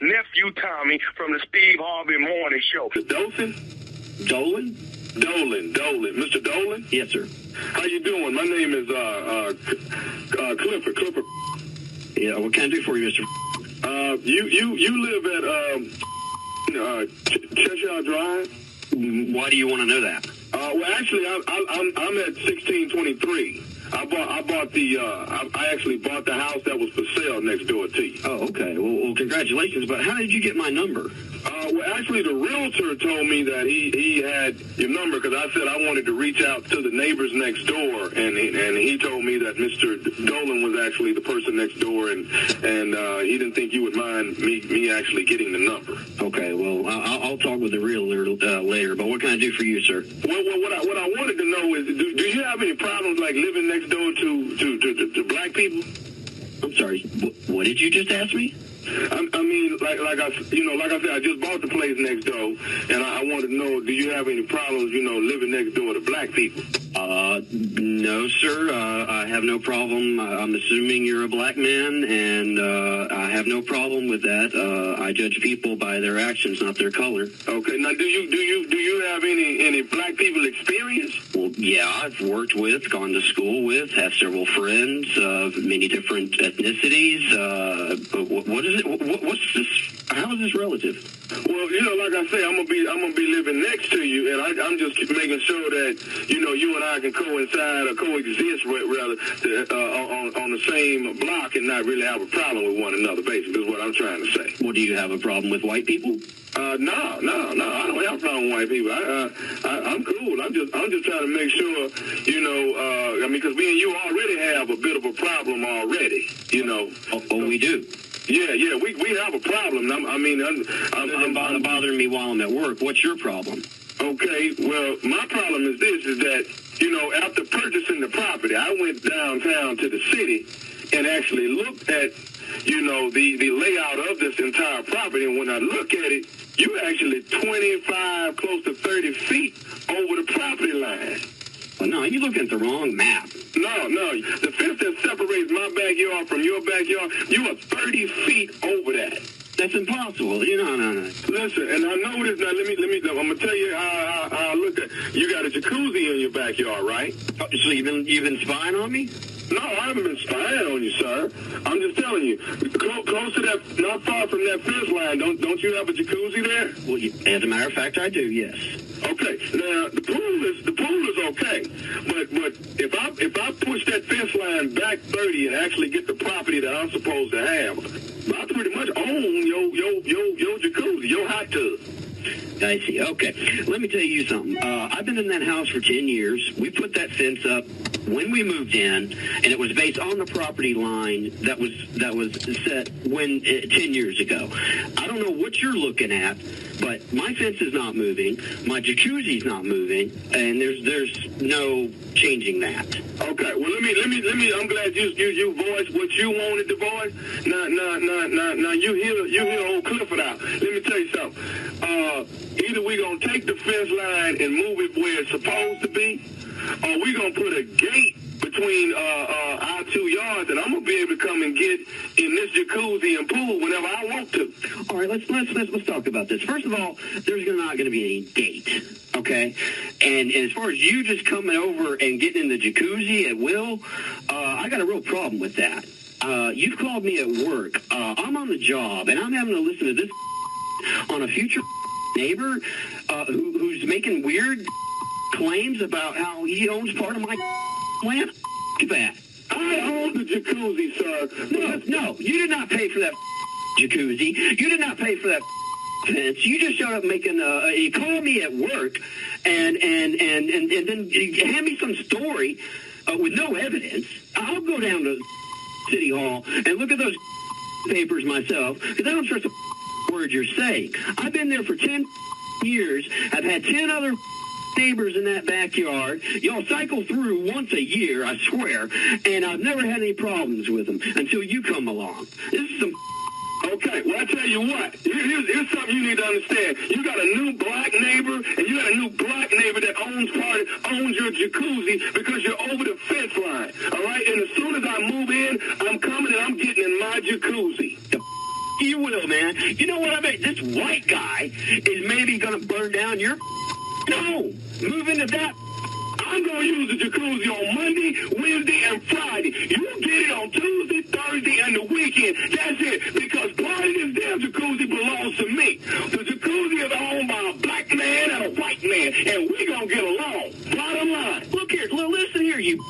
Nephew Tommy from the Steve Harvey Morning Show. Dolphin? Dolan? Dolan. Mr. Dolan? Yes, sir. How you doing? My name is Clifford. Yeah, what can I do for you, Mr.? You live at Cheshire Drive? Why do you want to know that? Well, actually, I'm at 1623. I actually bought the house that was for sale next door to you. Oh, okay. Well, congratulations. But how did you get my number? Well, actually, the realtor told me that he had your number because I said I wanted to reach out to the neighbors next door, and he told me that Mr. Dolan was actually the person next door, and he didn't think you would mind me actually getting the number. Okay. Well, I'll talk with the realtor later. But what can I do for you, sir? Well, what I wanted to know is, do you have any problems like living next door to black people? I'm sorry. What did you just ask me? I mean, like I said, I just bought the place next door, and I wanted to know, do you have any problems, living next door to black people? No, sir. I have no problem. I'm assuming you're a black man, and I have no problem with that. I judge people by their actions, not their color. Okay. Now, do you have any black people experience? Well, yeah, I've worked with, gone to school with, have several friends of many different ethnicities. What is it? What's this? How is this relative? Well, like I say, I'm gonna be living next to you, and I'm just making sure that you and I can coincide or coexist rather on the same block and not really have a problem with one another. Basically, is what I'm trying to say. Well, do you have a problem with white people? No, I don't have a problem with white people. I'm cool. I'm just trying to make sure, because me and you already have a bit of a problem already, Oh, we do. Yeah, we have a problem. I'm bothering me while I'm at work. What's your problem? Okay, well, my problem is that, after purchasing the property, I went downtown to the city and actually looked at, the layout of this entire property. And when I look at it, you're actually 25, close to 30 feet over the property line. Well, no, you're looking at the wrong map. No. The fence that separates my backyard from your backyard, you are 30 feet over that. That's impossible. No. Listen, and I know this. Now, I'm going to tell you how I look at it. You got a jacuzzi in your backyard, right? Oh, so you've been spying on me? No, I haven't been spying on you, sir. I'm just telling you, close to that, not far from that fence line, don't you have a jacuzzi there? Well, as a matter of fact, I do, yes. Okay. Now, the pool is okay, but if I push that fence line back 30 and actually get the property that I'm supposed to have, I pretty much own your jacuzzi, your hot tub. I see. Okay. Let me tell you something. I've been in that house for 10 years. We put that fence up when we moved in, and it was based on the property line that was set 10 years ago. I don't know what you're looking at, but my fence is not moving, my jacuzzi's not moving, and there's no changing that. Okay. Well, let me. I'm glad you voiced what you wanted to voice. Now you hear old Clifford out. Let me tell you something. Either we're going to take the fence line and move it where it's supposed to be, or we're going to put a gate between our 2 yards, and I'm going to be able to come and get in this jacuzzi and pool whenever I want to. All right, let's talk about this. First of all, there's not going to be any gate, okay? And as far as you just coming over and getting in the jacuzzi at will, I got a real problem with that. You've called me at work. I'm on the job, and I'm having to listen to this on a future neighbor who's making weird claims about how he owns part of my land. That. I own the jacuzzi, sir. No, you did not pay for that jacuzzi. You did not pay for that fence. You just showed up making you called me at work and then you hand me some story with no evidence. I'll go down to City Hall and look at those papers myself because I don't trust a word you're saying. I've been there for 10 years. I've had 10 other neighbors in that backyard. Y'all cycle through once a year, I swear, and I've never had any problems with them until you come along. This is some... Okay, well, I tell you what. Here's something you need to understand. You got a new black neighbor, and you got a new black neighbor that owns your jacuzzi because you're over the fence line, all right? And as soon as I move in, I'm coming and I'm getting in my jacuzzi. you will, man. You know what I mean? This white guy is maybe going to burn down your... No, move into that. I'm going to use the jacuzzi on Monday, Wednesday, and Friday. You get it on Tuesday, Thursday, and the weekend. That's it. Because part of this damn jacuzzi belongs to me. The jacuzzi is owned by a black man and a white man, and we're going to get along. Bottom line. Look here, listen here, you...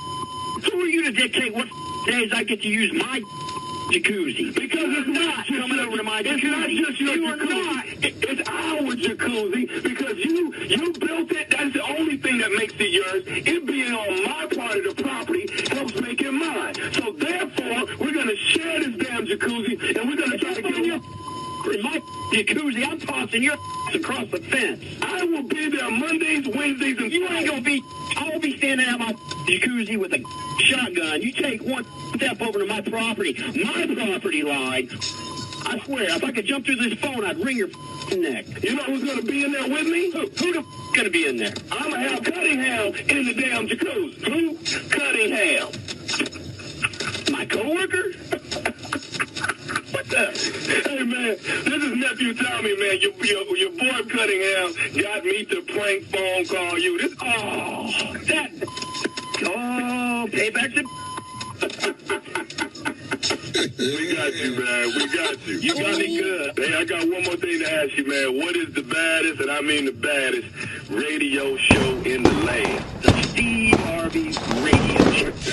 Who are you to dictate what days I get to use my jacuzzi? Because it's not coming over to my jacuzzi. It's not just your You are jacuzzi. not. It's our jacuzzi because you built it. That's the only thing that makes it yours. It being on my part of the property helps make it mine. So therefore, we're going to share this damn jacuzzi, and we're going to try to get you. In my jacuzzi, I'm tossing your across the fence. I will be there Mondays, Wednesdays, and You ain't gonna be. I will be standing at my jacuzzi with a shotgun. You take one step over to my property line. I swear, if I could jump through this phone, I'd wring your neck. You know who's going to be in there with me? Who the gonna be in there? I'm going to have Cunningham in the damn jacuzzi. Who? Cunningham. My coworker? What the? Hey, man, this is Nephew Tommy, man. Your boy Cunningham got me to prank phone call you. Payback's a... We got you, man. We got you. You got me good. Hey, I got one more thing to ask you, man. What is the baddest, and I mean the baddest, radio show in the land? The Steve Harvey Radio Show.